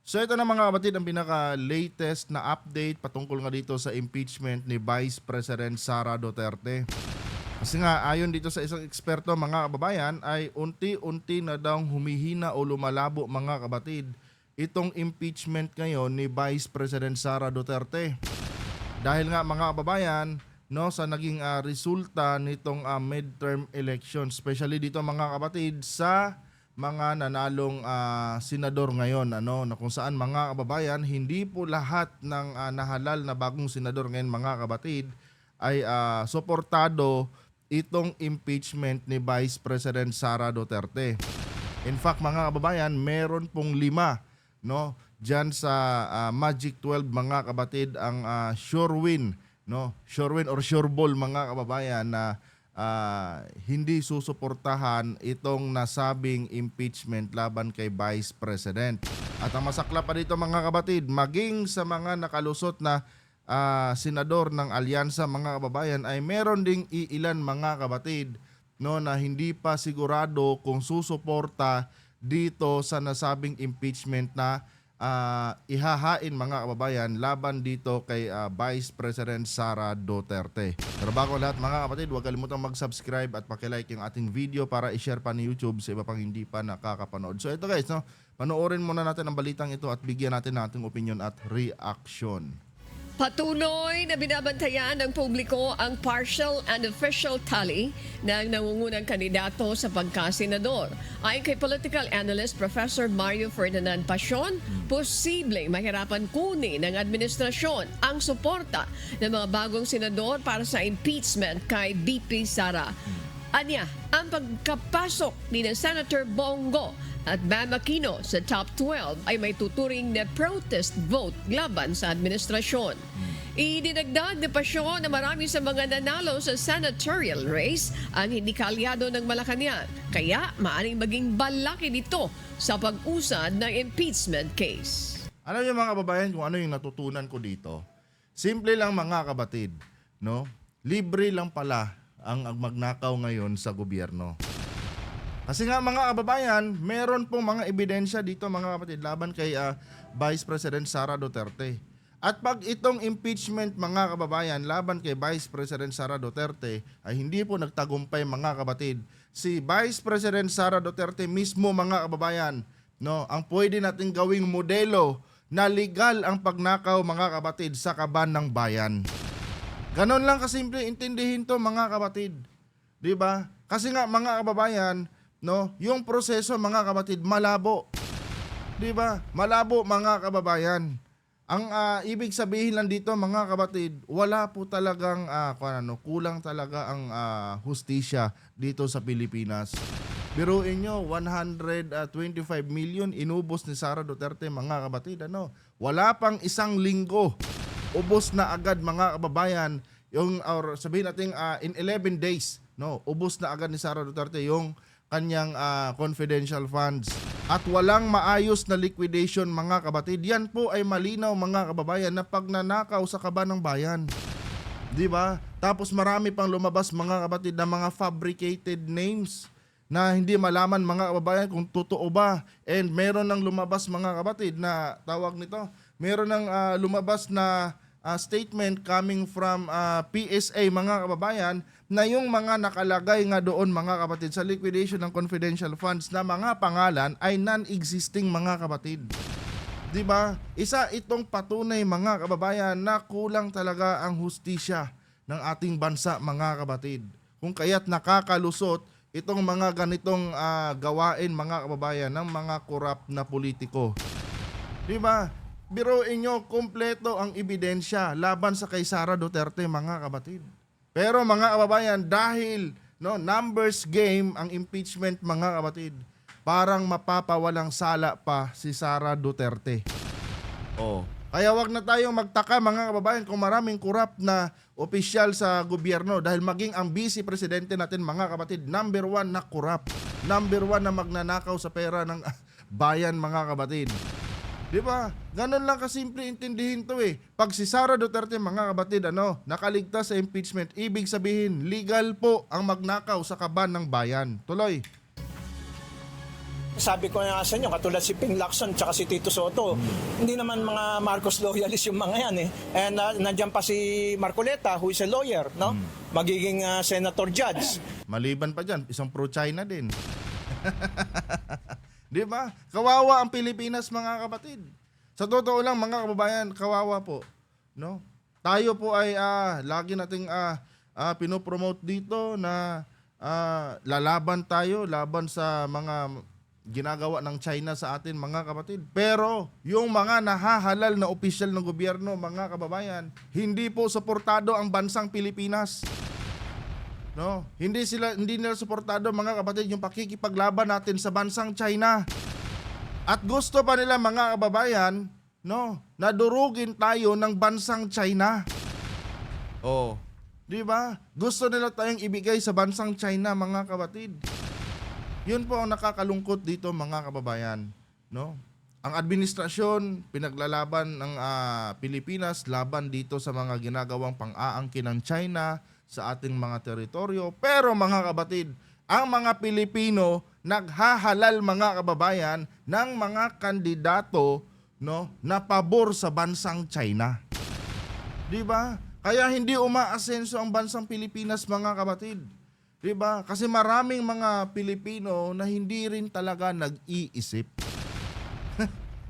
So ito na mga kapatid ang pinaka-latest na update patungkol nga dito sa impeachment ni Vice President Sara Duterte. Kasi nga ayon dito sa isang eksperto mga kababayan ay unti-unti na daw humihina o lumalabo mga kapatid itong impeachment ngayon ni Vice President Sara Duterte. Dahil nga mga kababayan, no, sa naging resulta nitong midterm election, especially dito mga kapatid sa mga nanalong senador ngayon, na kung saan mga kababayan hindi po lahat ng nahalal na bagong senador ngayon mga kapatid ay suportado itong impeachment ni Vice President Sara Duterte. In fact mga kababayan, meron pong 5, no, diyan sa Magic 12 mga kapatid ang sure win, no, sure win or sure ball mga kababayan na hindi susuportahan itong nasabing impeachment laban kay Vice President. At ang masakla pa dito mga kapatid, maging sa mga nakalusot na senador ng alyansa mga kababayan ay meron ding iilan mga kapatid, no, na hindi pa sigurado kung susuporta dito sa nasabing impeachment na ihahain mga kababayan laban dito kay Vice President Sara Duterte. Pero bago lahat mga kapatid, huwag kalimutang mag-subscribe at pakilike yung ating video para i-share pa ni YouTube sa iba pang hindi pa nakakapanood. So ito guys, no, panoorin muna natin ang balitang ito at bigyan natin ng ating opinion at reaction. Patuloy na binabantayan ng publiko ang partial and official tally ng nangungunang kandidato sa pagkasenador. Ayon kay political analyst Professor Mario Ferdinand Pasion, posibleng mahirapan kunin ng administrasyon ang suporta ng mga bagong senador para sa impeachment kay VP Sara. Anya, ang pagkapasok ni Senator Bongo at Bam Aquino sa top 12 ay may tuturing na protest vote laban sa administrasyon. Idinagdag ni Pasyon na marami sa mga nanalo sa senatorial race ang hindi kaalyado ng Malacanang, kaya maaaring maging balaki dito sa pag-usad ng impeachment case. Alam niyo mga kababayan kung ano yung natutunan ko dito? Simple lang mga kapatid, no? Libre lang pala ang magnakaw ngayon sa gobyerno. Kasi nga mga kababayan, meron pong mga ebidensya dito mga kapatid laban kay Vice President Sara Duterte. At pag itong impeachment mga kababayan laban kay Vice President Sara Duterte ay hindi po nagtagumpay mga kapatid, si Vice President Sara Duterte mismo mga kababayan, no, ang pwede nating gawing modelo na legal ang pagnakaw mga kapatid sa kaban ng bayan. Ganon lang kasimple intindihin to mga kapatid. 'Di ba? Kasi nga mga kababayan, no, yung proseso mga kapatid malabo. 'Di ba? Malabo mga kababayan. Ang ibig sabihin lang dito mga kapatid, wala po talagang kulang talaga ang hustisya dito sa Pilipinas. Biruin nyo, 125 million inubos ni Sara Duterte mga kapatid. Wala pang isang linggo, ubos na agad mga kababayan, yung or sabihin natin in 11 days, no, ubos na agad ni Sara Duterte yung kanyang confidential funds. At walang maayos na liquidation mga kapatid. Yan po ay malinaw mga kababayan na pagnanakaw sa kaban ng bayan. 'Di ba? Tapos marami pang lumabas mga kapatid na mga fabricated names na hindi malaman mga kababayan kung totoo ba. And meron nang lumabas mga kapatid na tawag nito, meron nang lumabas na statement coming from PSA mga kababayan na yung mga nakalagay nga doon mga kapatid sa liquidation ng confidential funds na mga pangalan ay non-existing mga kapatid. 'Di ba? Isa itong patunay mga kababayan na kulang talaga ang hustisya ng ating bansa mga kapatid. Kung kaya't nakakalusot itong mga ganitong gawain mga kababayan ng mga korap na politiko. 'Di ba? Biruin nyo, kompleto ang ebidensya laban sa kay Sara Duterte mga kapatid. Pero mga kababayan, dahil numbers game ang impeachment mga kapatid, parang mapapawalang sala pa si Sara Duterte. Kaya wag na tayong magtaka mga kababayan kung maraming korap na opisyal sa gobyerno dahil maging ang vice presidente natin mga kapatid, number 1 na korap. Number 1 na magnanakaw sa pera ng bayan mga kapatid. 'Di ba? Ganun lang kasimple intindihin 'to eh. Pag si Sara Duterte mga kapatid nakaligtas sa impeachment, ibig sabihin legal po ang magnakaw sa kaban ng bayan. Tuloy. Sabi ko nga sa inyo, katulad si Ping Lacson tsaka si Tito Soto, hindi naman mga Marcos loyalist yung mga yan eh. And nandiyan pa si Marcoleta, who is a lawyer, no? Magiging senator judge. Maliban pa dyan, isang pro-China din. Di ba? Kawawa ang Pilipinas, mga kapatid. Sa totoo lang, mga kababayan, kawawa po. No? Tayo po ay lagi nating pinopromote dito na lalaban tayo, laban sa mga ginagawa ng China sa atin, mga kapatid. Pero yung mga nahahalal na opisyal ng gobyerno, mga kababayan, hindi po suportado ang bansang Pilipinas. No, hindi nila suportado, mga kapatid, yung pakikipaglaban natin sa bansang China. At gusto pa nila, mga kababayan, no, nadurugin tayo ng bansang China. Oh, 'di ba? Gusto nila tayong ibigay sa bansang China, mga kapatid. Yun po ang nakakalungkot dito, mga kababayan, no? Ang administrasyon pinaglalaban ng Pilipinas laban dito sa mga ginagawang pang-aangkin ng China sa ating mga teritoryo. Pero, mga kapatid, ang mga Pilipino naghahalal, mga kababayan, ng mga kandidato, no, na pabor sa bansang China. 'Di ba? Kaya hindi umaasenso ang bansang Pilipinas, mga kapatid. 'Di ba? Kasi maraming mga Pilipino na hindi rin talaga nag-iisip.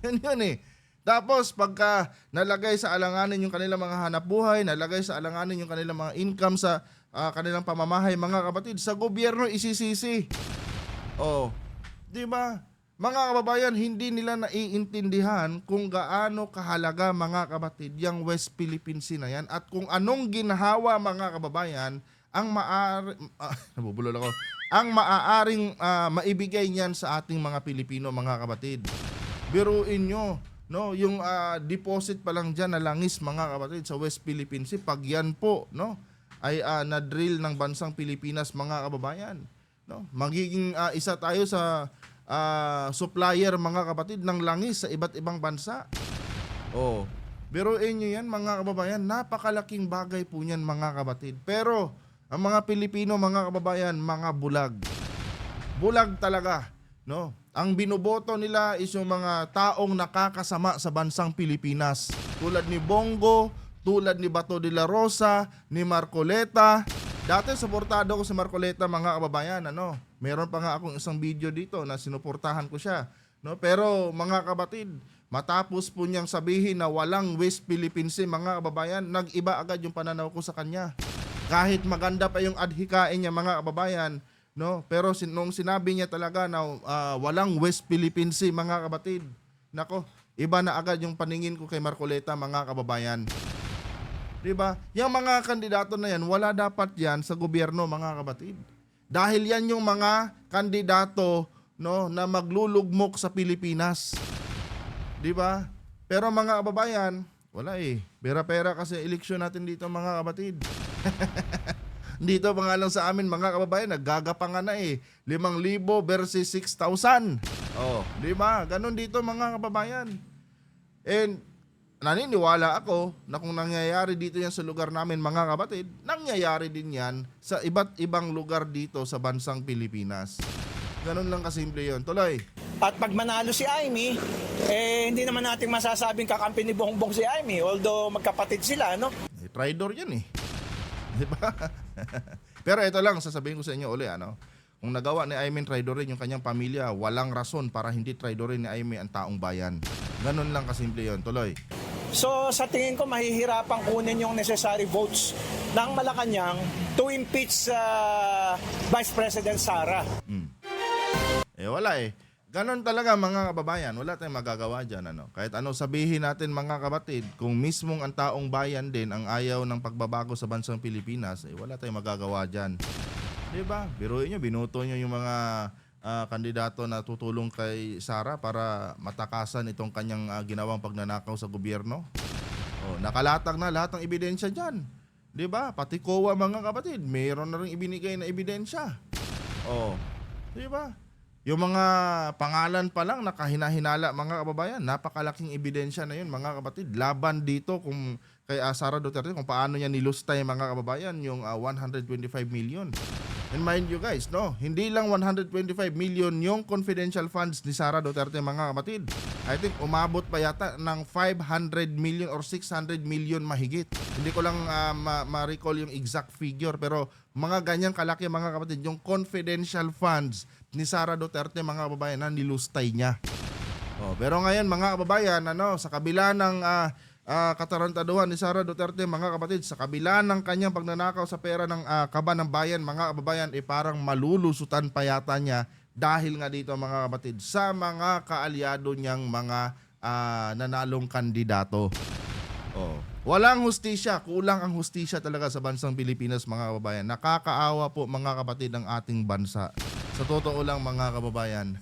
Yun eh. Tapos pagka nalagay sa alanganin yung kanilang mga hanapbuhay, nalagay sa alanganin yung kanilang mga income sa kanilang pamamahay, mga kapatid, sa gobyerno isisisi. Oh, 'di ba? Mga kababayan, hindi nila naiintindihan kung gaano kahalaga, mga kapatid, yung West Philippine Sea na yan at kung anong ginhawa, mga kababayan, ang nabubulol ako, ang maaaring maibigay niyan sa ating mga Pilipino, mga kapatid. Biruin nyo, no, yung deposit pa lang dyan na langis, mga kapatid, sa West Philippine Sea, pag yan po, no, ay na-drill ng bansang Pilipinas, mga kababayan, no, magiging isa tayo sa supplier, mga kapatid, ng langis sa iba't ibang bansa. Oh, biruin nyo yan, mga kababayan, napakalaking bagay po niyan, mga kapatid. Pero ang mga Pilipino, mga kababayan, mga bulag. Bulag talaga, no? Ang binoboto nila is yung mga taong nakakasama sa bansang Pilipinas. Tulad ni Bongo, tulad ni Bato de la Rosa, ni Marcoleta. Dati suportado ko si Marcoleta, mga kababayan, ano? Meron pa nga akong isang video dito na sinuportahan ko siya, no? Pero, mga kapatid, matapos po niyang sabihin na walang West Philippine Sea, mga kababayan, nag-iba agad yung pananaw ko sa kanya. Kahit maganda pa yung adhikain niya, mga kababayan, no? Pero nung sinabi niya talaga na walang West Philippine Sea, mga kapatid, nako, iba na agad yung paningin ko kay Marcoleta, mga kababayan. 'Di ba? Yung mga kandidato na yan, wala dapat yan sa gobyerno, mga kapatid. Dahil yan yung mga kandidato, no, na maglulugmok sa Pilipinas. 'Di ba? Pero, mga kababayan, wala eh. Pera-pera kasi eleksyon natin dito, mga kapatid. Dito pa nga lang sa amin, mga kababayan, naggagapangan na eh. 5,000 versus 6,000. Oh, 'di ba? Ganon dito, mga kababayan. And naniniwala ako na kung nangyayari dito yan sa lugar namin, mga kapatid, nangyayari din yan sa iba't ibang lugar dito sa bansang Pilipinas. Ganon lang kasimple yun. Tuloy. At pag manalo si Amy, hindi naman natin masasabing kakampi ni Bongbong si Amy, although magkapatid sila, no? Traitor yan eh. Di ba? Pero ito lang, sasabihin ko sa inyo uli, ano? Kung nagawa ni Amy traidorin yung kanyang pamilya, walang rason para hindi traidorin ni Amy ang taong bayan. Ganon lang kasimple yun. Tuloy. So sa tingin ko, mahihirapang kunin yung necessary votes ng Malacanang to impeach Vice President Sara. Wala eh. Ganon talaga, mga kababayan. Wala tayong magagawa dyan. Ano? Kahit ano sabihin natin, mga kapatid, kung mismong ang taong bayan din ang ayaw ng pagbabago sa bansang Pilipinas, wala tayong magagawa dyan. Diba? Biruin nyo, binuto nyo yung mga kandidato na tutulong kay Sara para matakasan itong kanyang ginawang pagnanakaw sa gobyerno. Nakalatag na lahat ng ebidensya dyan. Diba? Pati COA, mga kapatid, mayroon na rin ibinigay na ebidensya. Diba? Yung mga pangalan pa lang nakahinahinala, mga kababayan, napakalaking ebidensya na yun, mga kapatid. Laban dito kung kay Sara Duterte, kung paano niya nilustay, mga kababayan, yung 125 million. And mind you guys, no, hindi lang 125 million yung confidential funds ni Sara Duterte mga kapatid. I think umabot pa yata ng 500 million or 600 million mahigit. Hindi ko lang ma-recall yung exact figure, pero mga ganyang kalaki mga kapatid yung confidential funds ni Sara Duterte mga kababayan na nilustay niya. Oh, pero ngayon mga kababayan, sa kabila ng katarantaduhan ni Sara Duterte mga kapatid, sa kabila ng kanyang pagnanakaw sa pera ng kaban ng bayan mga kababayan, parang malulusutan pa yata niya dahil nga dito mga kapatid sa mga kaalyado niyang mga nanalong kandidato. Oh, walang hustisya, kulang ang hustisya talaga sa bansang Pilipinas mga kababayan. Nakakaawa po mga kapatid ang ating bansa. Sa totoo lang mga kababayan.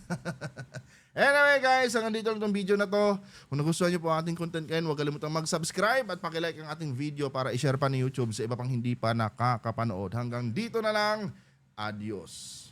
Anyway guys, hanggang dito lang itong video na to. Kung nagustuhan nyo po ang ating content ngayon, huwag kalimutang mag-subscribe at pakilike ang ating video para i-share pa ni YouTube sa iba pang hindi pa nakakapanood. Hanggang dito na lang. Adios.